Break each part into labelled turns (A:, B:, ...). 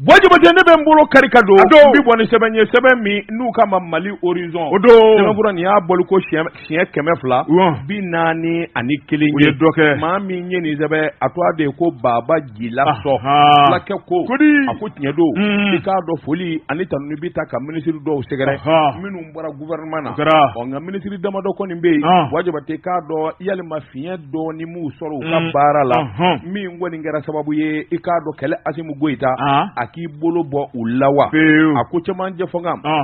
A: Wajibate ne bɛ n bolo kari ka don bi bɔ ni sɛbɛn ye sɛbɛn min n'u ka ma Mali horizon o don sɛbɛnkura nin y'a boli ko siɲɛ 200 bi 41 ye dɔ kɛ maa min ye nin sɛbɛn a tɔgɔ de ko Baba Jila Sɔ fulakɛ ko a ko tiɲɛ don i k'a dɔn foli ani tanuni bi ta ka ministre dɔw sɛgɛrɛ minnu bɔra gouvernement na nka ministre damadɔ kɔni bɛ yen Wajibate k'a dɔn yalima fiɲɛ dɔɔni m'u sɔrɔ u ka baara la min kɔni kɛra sababu ye i k'a dɔn kɛlɛ Asimu Goyita a k'i bolo bɔ u la wa a ko caman jɛ fɔ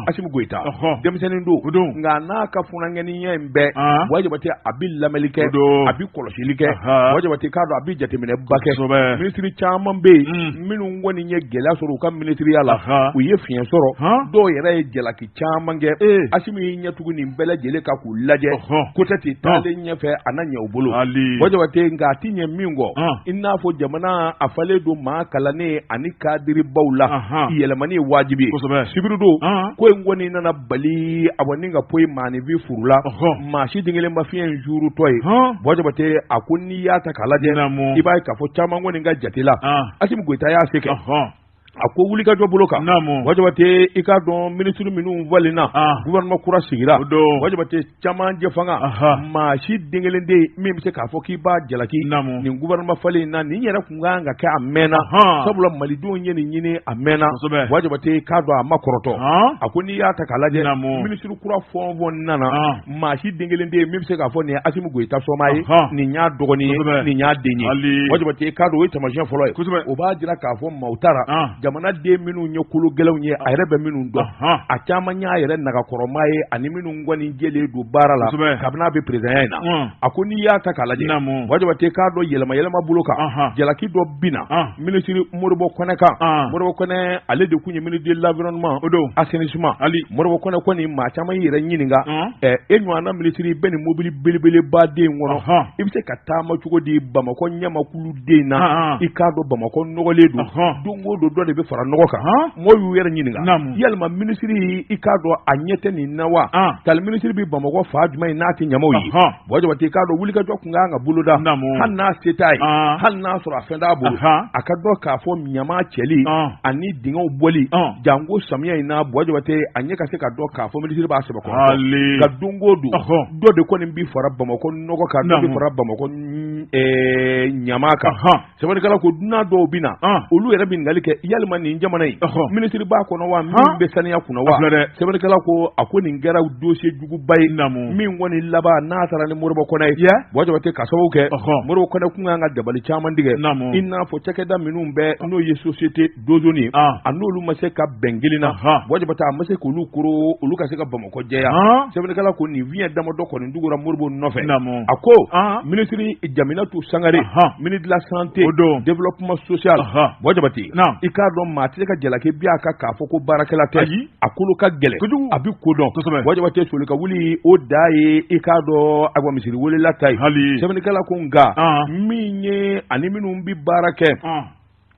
A: Asimu Goyita denmisɛnnin don nka n'a ka funangɛniya in bɛɛ Wajibate a bi lamɛnli kɛ a bi kɔlɔsili kɛ Wajibate k'a dɔn a bi jateminɛba kɛ ministre caman bɛ yen minnu kɔni ye gɛlɛya sɔrɔ u ka ministeriya la u ye fiɲɛ sɔrɔ dɔw yɛrɛ ye jalaki caman kɛ Asimu y'i ɲɛtugu nin bɛɛ lajɛlen ka k'u lajɛ ko tɛ ten taalen ɲɛfɛ a na ɲɛ u bolo Wajibate nka a ti ɲɛ min kɔ i n'a fɔ jamana a falen don maa kalannen ani kadiri baw la yɛlɛmani ye wajibi ye sibiri don ko in kɔni nana bali a bɔ ni ka poyi maanifin furu la maa si den kelen ma fiɲɛ in juru tɔ ye Wajibate a ko n'i y'a ta k'a lajɛ i b'a ye k'a fɔ caman kɔni ka jate la Asimu Goyita y'a se kɛ a ko wuli ka jɔ bolo kan Wajibate i k'a dɔn ministre minnu valenna gouvernement kura sigira Wajibate caman jɛ fanga maa si den kelen de min bɛ se k'a fɔ k'i b'a jalaki nin gouvernement falen na nin yɛrɛ kun kan ka kɛ a mɛnna sabula malidenw ye nin ɲini a mɛnna Wajibate k'a dɔn a ma kɔrɔtɔ a ko n'i y'a ta k'a lajɛ ministre kura fɔn fɔn nana maa si den kelen de min bɛ se k'a fɔ nin ye Asimu Goyita sɔma ye nin y'a dɔgɔnin ye nin y'a den ye Wajibate k'a dɔn o ye taamasiyɛn fɔlɔ ye o b'a jira k'a fɔ maaw taara jamana den minnu ye kolo gɛlɛnw ye a yɛrɛ bɛ minnu dɔn a caman y'a yɛrɛ nagakɔrɔma ye ani minnu kɔni jɛlen don baara la kabini a bɛ présidentya in na a ko n'i y'a ta k'a lajɛ Wajibate k'a dɔn yɛlɛma bolo kan jalaki dɔ bina ministre Modibo Kɔnɛ kan Modibo Kɔnɛ ale de kun ye ministre de l'environnement assainissement Modibo Kɔnɛ kɔni maa caman y'i yɛrɛ ɲininka e ɲɔgɔnna ministre bɛ nin mobili belebeleba den kɔnɔ i bɛ se ka taama cogo di Bamakɔ ɲamakulu den na i k'a dɔn Bamakɔ nɔgɔlen don o don dɔ de bɛ fara nɔgɔ kan mɔgɔw y'u yɛrɛ ɲininka yalima ministre i k'a dɔn a ɲɛ tɛ nin na wa tali ministre bi Bamakɔ fa jumɛn n'a tɛ ɲamaw ye Wajibate k'a dɔn wulikajɔ kun kan ka boloda hali n'a se t'a ye hali n'a sɔrɔ a fɛn t'a bolo a ka dɔn k'a fɔ ɲama cɛli ani dingɛw bɔli jango samiya in na Wajibate a ɲɛ ka se ka dɔn k'a fɔ ministre b'a sɛbɛn kɔnɔ ka don o don dɔ de kɔni bi fara Bamakɔ nɔgɔ kan dɔ bi fara Bamakɔ ɲama kan sɛbɛnnikɛla ko dunan dɔw bɛ na olu yɛrɛ bɛ ɲininkali kɛ yalima nin jamana in ministre b'a kɔnɔ wa min bɛ saniya kunna wa sɛbɛnnikɛla ko a ko nin kɛra dossier juguba ye min kɔni laban n'a taara ni Modibo Kɔnɛ ye Wajibate ka sababu kɛ Modibo Kɔnɛ kun kan ka dabali caman tigɛ i n'a fɔ cakɛda minnu bɛ n'o ye société Dozone ye a n'olu ma se ka bɛn kelen na Wajibate a ma se k'olu koro olu ka se ka Bamakɔ jɛya sɛbɛnnikɛla ko nin fiɲɛ damadɔ kɔni dugura Modibo nɔfɛ a ko ministre Jaminatu Sangare ministre de la santé développement social Wajibate i k'a dɔn maa tɛ se ka jalaki bi a ka k'a fɔ ko baarakɛla tɛ a kolo ka gɛlɛn a bi ko dɔn Wajibate soli ka wuli o da ye i k'a dɔn a misiri welela ta ye sɛbɛnnikɛla ko nka min ye ani minnu bi baara kɛ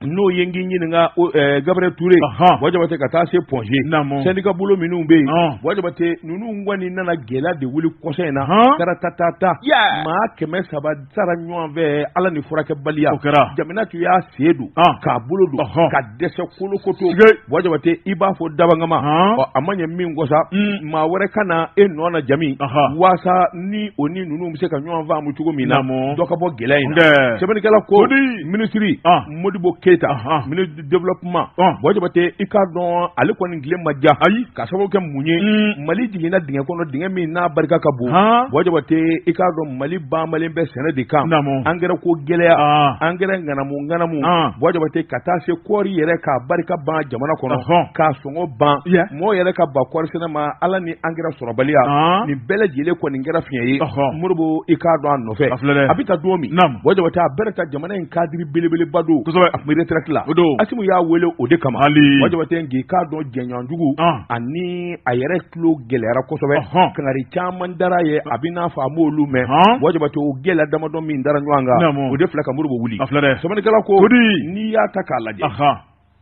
A: n'o ye n k'i ɲininka Gabriel Touré Wajibate ka taa se Pongé syndicat bolo minnu bɛ yen Wajibate ninnu kɔni nana gɛlɛya de wuli kɔsɔn in na taratata maa 300 sara ɲɔgɔn fɛ ala ni furakɛbaliya jamana tun y'a sen don k'a bolo don ka dɛsɛ kolokoto Wajibate i b'a fɔ dabangama a ma ɲɛ min kɔ sa maa wɛrɛ ka na e nɔ na jami waasa ni o ni ninnu bɛ se ka ɲɔgɔn faamu cogo min na dɔ ka bɔ gɛlɛya in na sɛbɛnnikɛla ko ministre Modibo ministre du développement Wajibate i k'a dɔn ale kɔni tile ma ja ka sababu kɛ mun ye Mali jiginna dingɛ kɔnɔ dingɛ min n'a barika ka bon Wajibate i k'a dɔn Mali banbalen bɛ sɛnɛ de kan engrais ko gɛlɛya engrais ŋanamu Wajibate ka taa se kɔɔri yɛrɛ k'a barika ban jamana kɔnɔ k'a sɔngɔ ban mɔgɔ yɛrɛ ka ban kɔɔri sɛnɛ ma ala ni engrais sɔrɔbaliya nin bɛɛ lajɛlen kɔni kɛra fiɲɛ ye Modibo i k'a dɔn a nɔfɛ a bɛ taa don min Wajibate a bɛɛ ta jamana in kadiri belebeleba don retraite la Asimu y'a wele o de kama Wajibate ngi k'a dɔn jɛɲɔgɔnjugu ani a yɛrɛ tulo gɛlɛyara kosɛbɛ kangari caman dara ye a bɛ n'a fɔ a m'olu mɛn Wajibate o gɛlɛya damadɔ min dara ɲɔgɔn kan o de filɛ ka Modibo wuli sɛbɛnnikɛla ko n'i y'a ta k'a lajɛ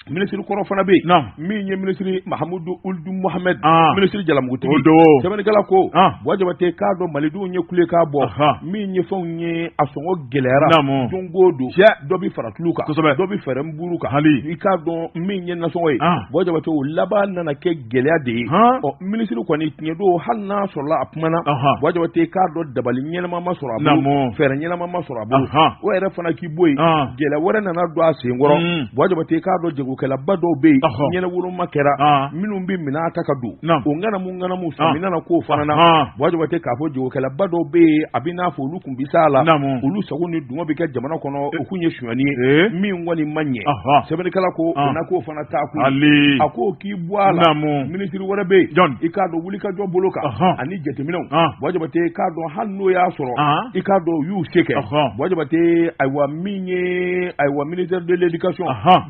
A: ministre kɔrɔ fana bɛ yen min ye ministre Mahamudu Uldu Mohamed ministre jalamugutigi sɛbɛnnikɛla ko Buwa Jabate k'a dɔn malidenw ye kule k'a bɔ min ye fɛnw ye a sɔngɔ gɛlɛyara don o don dɔ bɛ fara tulu kan dɔ bɛ fɛɛrɛ buru kan i k'a dɔn min ye nasɔngɔ ye Buwa Jabate o laban nana kɛ gɛlɛya de ye ministre kɔni tiɲɛ don hali n'a sɔrɔla a kumana Buwa Jabate k'a dɔn dabali ɲɛnama ma sɔrɔ a bolo fɛɛrɛ ɲɛnama ma sɔrɔ a bolo o yɛrɛ fana k'i bɔ yen gɛlɛya wɛrɛ nana don a senkɔrɔ Buwa Jabate k'a dɔn jagokɛlaba dɔw bɛ yen ɲɛnɛwoloma kɛra minnu bɛ minɛn ta ka don o ŋanamu sami nana k'o fana na Buwa Jabate k'a fɔ jagokɛlaba dɔw bɛ yen a bɛ n'a fɔ olu kun bi s'a la olu sago ni dungɔ bɛ kɛ jamana kɔnɔ o kun ye sonyani ye min kɔni ma ɲɛ sɛbɛnnikɛla ko o na k'o fana t'a kun a ko k'i bɔ a la ministre wɛrɛ bɛ yen i k'a dɔn wulikajɔ bolo kan ani jateminɛw Buwa Jabate k'a dɔn hali n'o y'a sɔrɔ i k'a dɔn u y'u se kɛ Buwa Jabate ayiwa min ye ayiwa ministère de l'éducation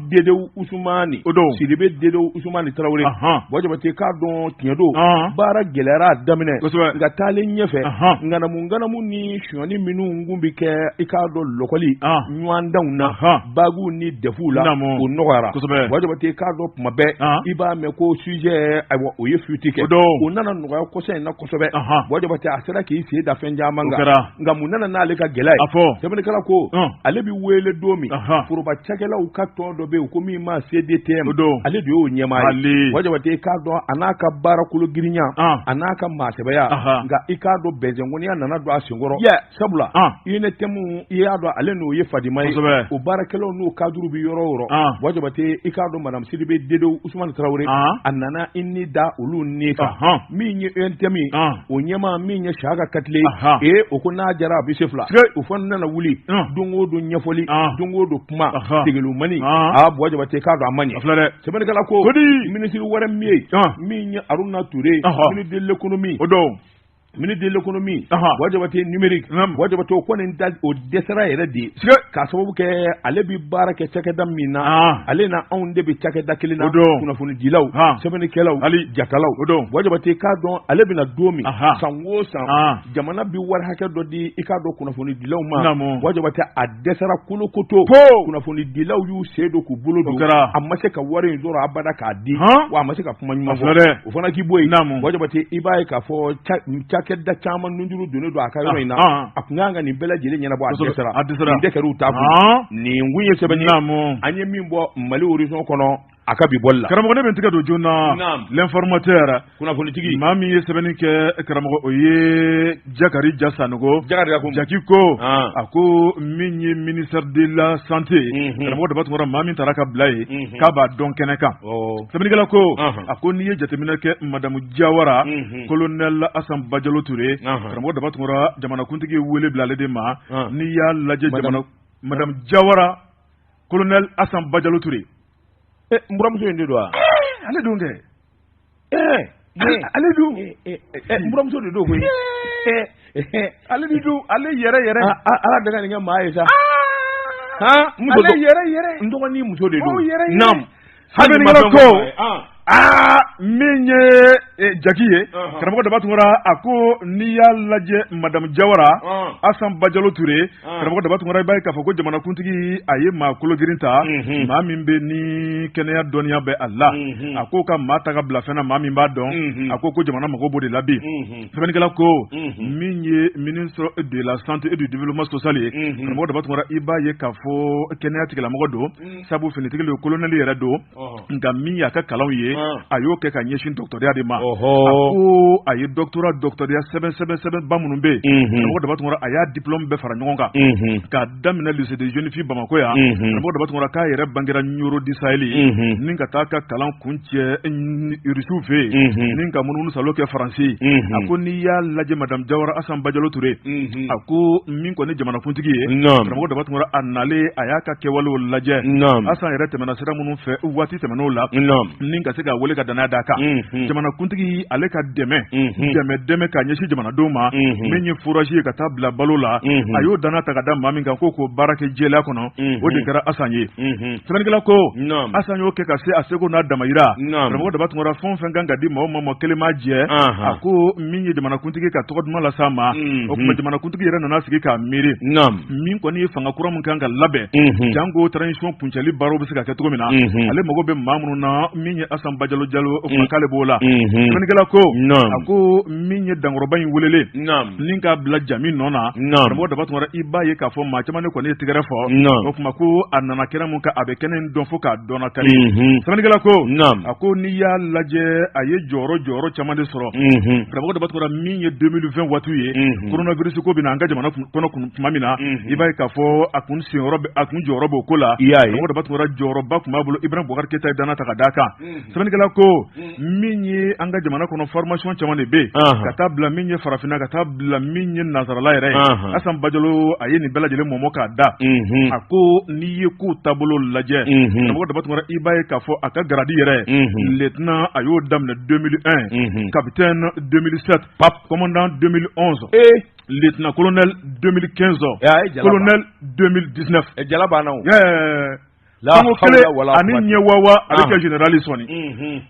A: Dedewu Usumani Sidibe Dedewu Usumani Tarawele Buwa Jabate k'a dɔn tiɲɛ don baara gɛlɛyara a daminɛ nka taalen ɲɛfɛ ŋanamu ni sonyani minnu kun bi kɛ i k'a dɔn lɔkɔli ɲɔgɔndanw na baguw ni defuw la o nɔgɔyara Buwa Jabate k'a dɔn tuma bɛɛ i b'a mɛn ko sujet ayiwa o ye fuite kɛ o nana nɔgɔya kɔsɔ in na kosɛbɛ Buwa Jabate a sera k'i sen da fɛn caman kan nka mun nana n'ale ka gɛlɛya ye sɛbɛnnikɛla ko ale bi wele don min foroba cakɛlaw ka tɔn dɔ bɛ yen ko min ma CDTM ale de y'o ɲɛmaa ye Buwa Jabate k'a dɔn a n'a ka baara kolo girinya a n'a ka maasɛbɛya nka i k'a dɔn bɛnzɛnkɔniya nana don a senkɔrɔ sabula UNTM i y'a dɔn ale n'o ye fadima ye o baarakɛlaw n'o cadre bi yɔrɔ o yɔrɔ Buwa Jabate i k'a dɔn madame Sidibe Dedewu Usumani Tarawele a nana i ni da olu ni kan min ye UNTM o ɲɛmaa min ye Siaka Katile o ko n'a jara a bɛ se fila o fana nana wuli don o don ɲɛfɔli don o don kuma tegelumani Buwa Jabate k'a dɔn a ma ɲɛ sɛbɛnnikɛla ko ministre wɛrɛ min ye min ye Aruna Ture ministre de l'économie ministre de l'économie Buwa Jabate numérique Buwa Jabate o kɔni o dɛsɛra yɛrɛ de k'a sababu kɛ ale bi baara kɛ cakɛda min na ale na anw de bɛ cakɛda kelen na kunnafonidilaw sɛbɛnnikɛlaw jatalaw Buwa Jabate k'a dɔn ale bɛna don min san o san jamana bi wari hakɛ dɔ di i k'a dɔn kunnafonidilaw ma Buwa Jabate a dɛsɛra kolokoto kunnafonidilaw y'u sen don k'u bolo don a ma se ka wari in sɔrɔ abada k'a di wa a ma se ka kuma ɲuman fɔ o fana k'i bɔ yen Buwa Jabate i b'a ye k'a fɔ cakɛda caman nunjuru donnen don a ka yɔrɔ in na a kun kan ka nin bɛɛ lajɛlen ɲɛnabɔ a dɛsɛra nin tɛ kɛr'u t'a kun nin kun ye sɛbɛn ye an ye min bɔ Mali horizon kɔnɔ a ka bi bɔli la karamɔgɔ ne bɛ tigɛ don joona l'informateur kunnafonitigi maa min ye sɛbɛnni kɛ karamɔgɔ o ye Jakari Ja Sanogo Jaki ko a ko min ye ministère de la santé karamɔgɔ daba tun kɔrɔ maa min taara ka bila ye k'a b'a dɔn kɛnɛ kan sɛbɛnnikɛla ko a ko n'i ye jateminɛ kɛ Madamu Jawara colonel Asan Bajalo Ture karamɔgɔ daba tun kɔrɔ jamanakuntigi wele bila ale de ma n'i y'a lajɛ Madamu Jawara colonel Asan Bajalo Ture n buramuso in de don wa ale dun kɛ ale dun n buramuso de don koyi ale de dun ale yɛrɛ ala daga nin kɛ maa ye sa ale yɛrɛ n dɔgɔnin muso de don naam sɛbɛnnikɛla ko min ye Jaki ye karamɔgɔ daba tun kɔrɔ a ko n'i y'a lajɛ Madamu Jawara Asan Bajalo Ture karamɔgɔ daba tun kɔrɔ i b'a ye k'a fɔ ko jamanakuntigi a ye maa kolo girin ta maa min bɛ ni kɛnɛya dɔnniya bɛ a la a ko ka maa ta ka bila fɛn na maa min b'a dɔn a ko jamana mago b'o de la bi sɛbɛnnikɛla ko min ye ministre de la santé et du développement social ye karamɔgɔ daba tun kɔrɔ i b'a ye k'a fɔ kɛnɛya tigilamɔgɔ don sabu finitigi le colonel yɛrɛ don nka min y'a ka kalanw ye a y'o kɛ ka ɲɛsin dɔgɔtɔrɔya de ma a ko a ye dɔgɔtɔrɔya sɛbɛn ba minnu bɛ yen karamɔgɔ daba tun kɔrɔ a y'a diplôme bɛɛ fara ɲɔgɔn kan k'a daminɛ lycée de jeune fille Bamako yan karamɔgɔ daba tun kɔrɔ k'a yɛrɛ bangera Nioro di Sahel ni ka taa ka kalan kuncɛ Irisiw fɛ yen ni ka munumunu salo kɛ Faransi a ko n'i y'a lajɛ Madamu Jawara Asan Bajalo Ture a ko min kɔni jamanakuntigi ye karamɔgɔ daba tun kɔrɔ a nalen a y'a ka kɛwalew lajɛ Asan yɛrɛ tɛmɛna sira minnu fɛ waati tɛmɛn'o la ni ka se ka wele ka danaya da
B: da kan jamana kuntigi ale ka dɛmɛ ka ɲɛsin jamanadenw ma min ye foraji ye ka taa bila balo la a y'o danna ta ka da maa min kan ko baara kɛ jɛlenya kɔnɔ o de kɛra Asan ye sɛbɛnnikɛla ko Asan y'o kɛ ka se a seko n'a damayira karamɔgɔ daba tungara fɛn fɛn kan ka di maa o maa kelen ma jɛ a ko min ye jamana kuntigi ka tɔgɔ duman las'a ma o kuma jamana kuntigi yɛrɛ nana sigi k'a miiri min kɔni ye fanga kura min kan ka labɛn janko transition kuncɛli baaraw bɛ se ka kɛ cogo min na ale mago bɛ maa minnu na min ye Asan Bajalo Jalo o kuma k'ale b'o la sɛbɛnnikɛla ko a ko min ye dankɔrɔba in welelen ni k'a bila jami nɔ na karamɔgɔ daba tungara i b'a ye k'a fɔ maa caman ne kɔni ye tigɛrɛ fɔ o kuma ko a nana kɛnɛ mun kan a bɛ kɛnɛ in dɔn fo k'a dɔnna kari sɛbɛnnikɛla ko a ko n'i y'a lajɛ a ye jɔyɔrɔ caman de sɔrɔ karamɔgɔ daba tungara min ye 2020 waati ye coronavirus ko bɛna an ka jamana kɔnɔ tuma min na i b'a ye k'a fɔ a kun jɔyɔrɔ b'o ko la karamɔgɔ daba tungara jɔyɔrɔba tun b'a bolo Ibrahima Boubacar Keita ye danna ta ka d'a kan sɛbɛnnikɛla ko min ye an ka jamana kɔnɔ formation caman de bɛ ka taa bila min ye farafinna ka taa bila min ye nazarala yɛrɛ ye Asan Bajalo a ye nin bɛɛ lajɛlen mɔmɔ k'a da a ko n'i ye ko taabolo lajɛ karamɔgɔ daba tungara i b'a ye k'a fɔ a ka garadi yɛrɛ lieutenant a y'o daminɛ 2001 capitaine 2007 commandant 2011 lieutenant colonel 2015 colonel 2019
A: jala banna
B: Sango kelen ani ɲɛ wawa ale kɛ générali sɔnni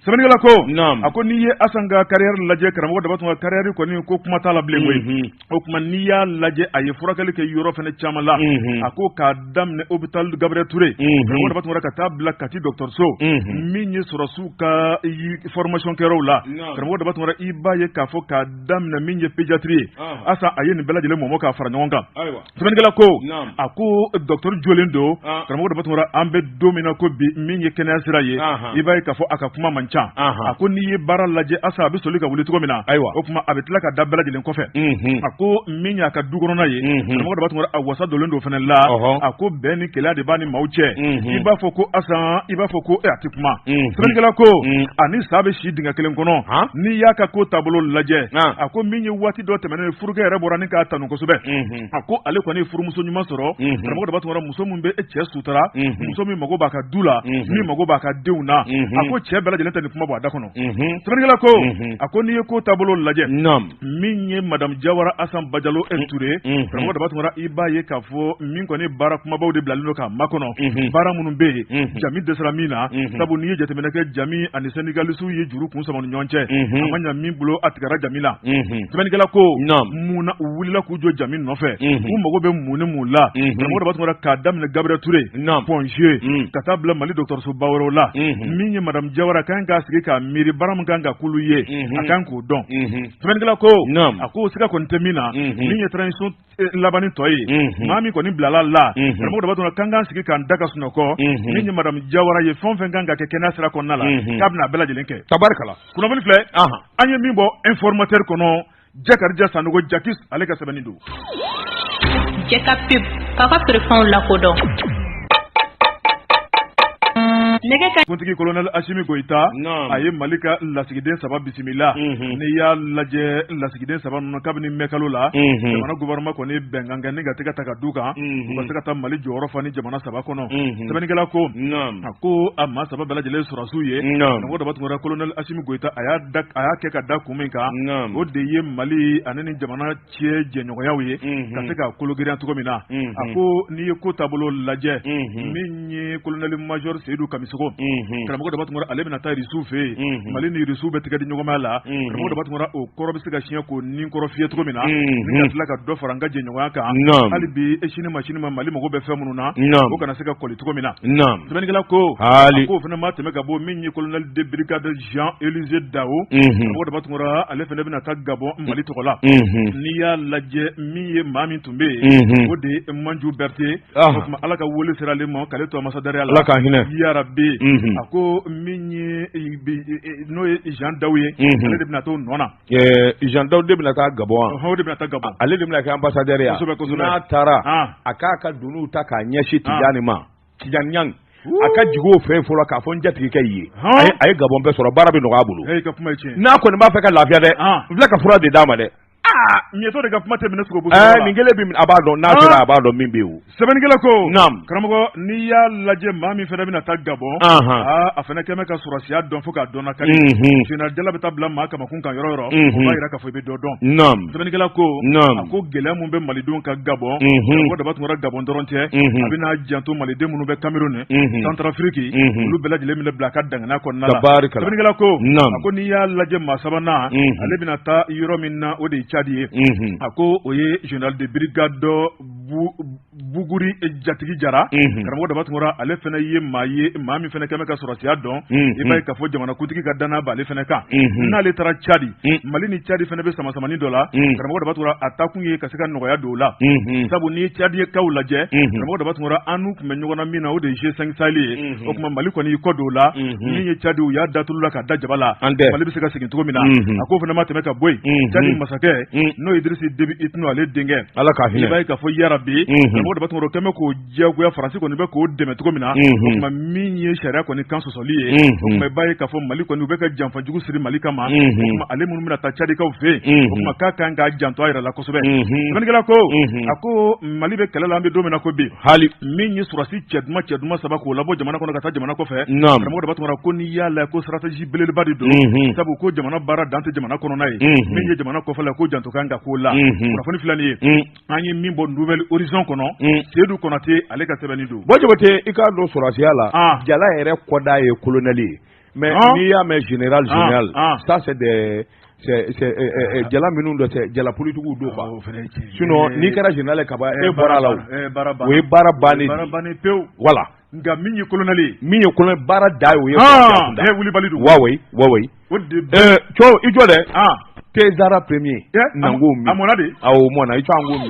B: sɛbɛnnikɛla ko a ko n'i ye Asan ka carrière lajɛ karamɔgɔ daba tungara carrière kɔni ko kuma t'a la bilen koyi o kuma n'i y'a lajɛ a ye furakɛli kɛ yɔrɔ fɛnɛ caman la a ko k'a daminɛ hôpital Gabriel Touré karamɔgɔ daba tungara ka taa bila Kati dɔgɔtɔrɔso min ye sɔrɔsiw ka formation kɛyɔrɔw la karamɔgɔ daba tungara i b'a ye k'a fɔ k'a daminɛ min ye pédiatrie Asan a ye nin bɛɛ lajɛlen mɔmɔ k'a fara ɲɔgɔn kan sɛbɛnnikɛla ko a ko docteur jɔlen don karamɔgɔ daba tungara an bɛ don min na ko bi min ye kɛnɛya sira ye i b'a ye k'a fɔ a ka kuma man ca a ko n'i ye baara lajɛ Asan a bɛ soli ka wuli cogo min na o kuma a bɛ tila ka da bɛɛ lajɛlen kɔfɛ a ko min y'a ka du kɔnɔna ye karamɔgɔ daba tungara a wasa dolen don fɛnɛ la a ko bɛn ni kɛlɛya de b'a ni maaw cɛ i b'a fɔ ko Asan i b'a fɔ ko a tɛ kuma sɛbɛnnikɛla ko ani sa bɛ si dingɛ kelen kɔnɔ n'i y'a ka ko taabolo lajɛ a ko min ye waati dɔ tɛmɛnen furukɛ yɛrɛ bɔra ni k'a tanu kosɛbɛ a ko ale kɔni ye furumuso ɲuman sɔrɔ karamɔgɔ daba tungara muso min bɛ cɛ sutura muso min mago b'a ka du la min mago b'a ka denw na a ko cɛ bɛɛ lajɛlen tɛ nin kuma bɔ a da kɔnɔ sɛbɛnnikɛla ko a ko n'i ye ko taabolo lajɛ min ye madame Jawara Asan Bajalo Touré karamɔgɔ daba tungara i b'a ye k'a fɔ min kɔni baara kumabaw de bilalen don k'a makɔnɔ baara minnu bɛ yen jami dɛsɛra min na sabu n'i ye jateminɛ kɛ jami ani syndicaliste ye juru kun sama ni ɲɔgɔn cɛ a ma ɲa min bolo a tigɛra jami la sɛbɛnnikɛla ko mun na u wulila k'u jɔ jami nɔfɛ u mago bɛ mun ni mun la karamɔgɔ daba tungara k'a daminɛ Gabriel Touré Pongier ka taa bila Mali dɔgɔtɔrɔsoba wɛrɛw la min ye madame Jawara kan k'a sigi k'a miiri baara min kan ka k'ulu ye a kan k'o dɔn sɛbɛnnikɛla ko a ko siga kɔni tɛ min na min ye transition labanni tɔ ye maa min kɔni bilala la karamɔgɔ daba tungara kan k'an sigi k'an da ka sunɔgɔ min ye madame Jawara ye fɛn fɛn kan ka kɛ kɛnɛya sira kɔnɔna la k'a bɛna a bɛɛ lajɛlen kɛ tabarikala kunnafoni filɛ an ye min bɔ informateur kɔnɔ Jakarija Sanogo Jakis ale ka sɛbɛnni don
C: Jeka pub k'a ka feerefɛnw lakodɔn
B: kuntigi colonel Assimi Goïta a ye Mali ka lasigiden 3 bisimila n'i y'a lajɛ lasigiden 3 ninnu kabini mɛkalo la jamana gouvernement kɔni bɛnkan kɛ ni ka tɛgɛ ta ka du kan u ka se ka taa Mali jɔyɔrɔ fa ni jamana 3 kɔnɔ sɛbɛnnikɛla ko a ko a maa 3 bɛɛ lajɛlen sɔrɔsiw ye karamɔgɔ daba tungara colonel Assimi Goïta a y'a kɛ ka da kun min kan o de ye Mali ani ni jamana cɛ jɛɲɔgɔnyaw ye ka se ka kologirinya cogo min na a ko n'i ye ko taabolo lajɛ min ye colonel major Seydou Kamisogo karamɔgɔ daba tungara ale bɛna taa Irisiw fɛ yen Mali ni Irisiw bɛ tigɛ di ɲɔgɔnmaya la karamɔgɔ daba tungara o kɔrɔ bɛ se ka siɲɛ ko nin kɔrɔ fiyɛ cogo min na ni ka tila ka dɔ fara an ka jɛɲɔgɔnya kan hali bi sini ma Mali mago bɛ fɛn minnu na o kana se ka kɔli cogo min na sɛbɛnnikɛla ko k'o fana ma tɛmɛ ka bɔ min ye colonel de brigade Jean-Élisée Dao karamɔgɔ daba tungara ale fana bɛna taa Gabon Mali tɔgɔ la n'i y'a lajɛ min ye maa min tun bɛ yen o de ye Manju Berté o tuma Ala ka wele sera ale ma k'ale to ambassadeur la yarabi a ko min ye n'o ye Jean Daw ye ale de bɛna to nɔ na
A: Jean Daw de bɛna taa Gabon
B: o de bɛna taa Gabon
A: ale de bɛna kɛ ambassadeur ya n'a taara a k'a ka dununw ta k'a ɲɛsin Tijani ma Tijani Yang a ka jigin o fɛ fɔlɔ k'a fɔ n jatigikɛ ye a ye Gabon bɛɛ sɔrɔ baara bɛ nɔgɔya bolo n'a kɔni b'a fɛ ka lafiya dɛ n filɛ ka fura de d'a ma dɛ
B: ɲɛtɔ de ka kuma tɛmɛnen sogo bu
A: nin kelen bi a b'a dɔn n'a sera a b'a dɔn min bɛ yen
B: sɛbɛnnikɛla ko
A: karamɔgɔ
B: n'i y'a lajɛ maa min fana bɛna taa Gabon a fana kɛmɛ ka sɔrɔsiya dɔn fo k'a dɔn na kari général Jala bɛ taa bila maa kamakun kan yɔrɔ o b'a yira k'a fɔ i bɛ dɔ dɔn sɛbɛnnikɛla ko a ko gɛlɛya mun bɛ malidenw ka Gabon karamɔgɔ daba tun Gabon dɔrɔn tɛ a bɛna janto maliden minnu bɛ Cameroun Centrafrique olu bɛɛ lajɛlen minɛ bila a ka danganiya kɔnɔna la sɛbɛnnikɛla ko a ko n'i y'a lajɛ maa sabanan ale bɛna taa yɔrɔ min na o de ye Tchad ye a ko o ye général de brigade Buguri Jatigi Jara karamɔgɔ daba tun ale fana ye maa min fana kɛmɛ ka sɔrɔsiya dɔn i b'a ye k'a fɔ jamana kuntigi ka danaya b'ale fana kan n'ale taara Tchad Mali ni Tchad fana bɛ sama-samani dɔ la karamɔgɔ daba tun a taa kun ye ka se ka nɔgɔya don o la sabu n'i ye Tchad ye kaw lajɛ karamɔgɔ daba tun an n'u tun bɛ ɲɔgɔn na min na o de ye G5 Sahel ye o tuma Mali kɔni y'i kɔ don o la min ye Tchad u y'a datulu la ka da jaba la Mali bɛ se ka segin cogo min na a ko fana ma tɛmɛ ka bɔ yen Tchad masakɛ n'o ye Idrisi Déby Itno ale denkɛ
A: Ala k'a hinɛ
B: i b'a ye k'a fɔ yarabi karamɔgɔ daba tun kɛmɛ k'o diyagoya Faransi kɔni bɛ k'o dɛmɛ cogo min na o tuma min ye sariya kɔni kan sɔsɔli ye o tuma i b'a ye k'a fɔ Mali kɔni u bɛ ka janfajugu siri Mali kama o tuma ale minnu bɛna taa Tchadikaw fɛ yen o tuma k'a kan k'a janto a yɛrɛ la kosɛbɛ sɛbɛnnikɛla ko a ko Mali bɛ kɛlɛ la an bɛ don min na ko bi
A: hali
B: min ye sɔrɔsi cɛ duman saba k'o labɔ jamana kɔnɔ ka taa jamana kɔfɛ karamɔgɔ daba tun ko n'i y'a lajɛ ko stratégie belebeleba de don sabu ko jamana baara dan tɛ jamana kɔnɔna ye min ye jamana kɔfɛla ko janto kan ka k'o la kunnafoni filɛ nin ye an ye min bɔ Nouvelle Horizon kɔnɔ Seydou Konate ale ka sɛbɛnni don
A: Jabate i k'a dɔn sɔrɔsiya la Jala yɛrɛ kɔda ye colonel ye mais n'i y'a mɛn général ça c'est des Jala minnu dɔ tɛ Jala politique don quoi sinon n'i kɛra général ka ban e bɔra la o ye baara bannen
B: pewu
A: voilà
B: nka min ye colonel ye
A: baara da ye o ye
B: wulibali don
A: waawei co i jɔ dɛ Tezara premier nango mi
B: a mɔna de
A: awɔ mɔna i co an ko mi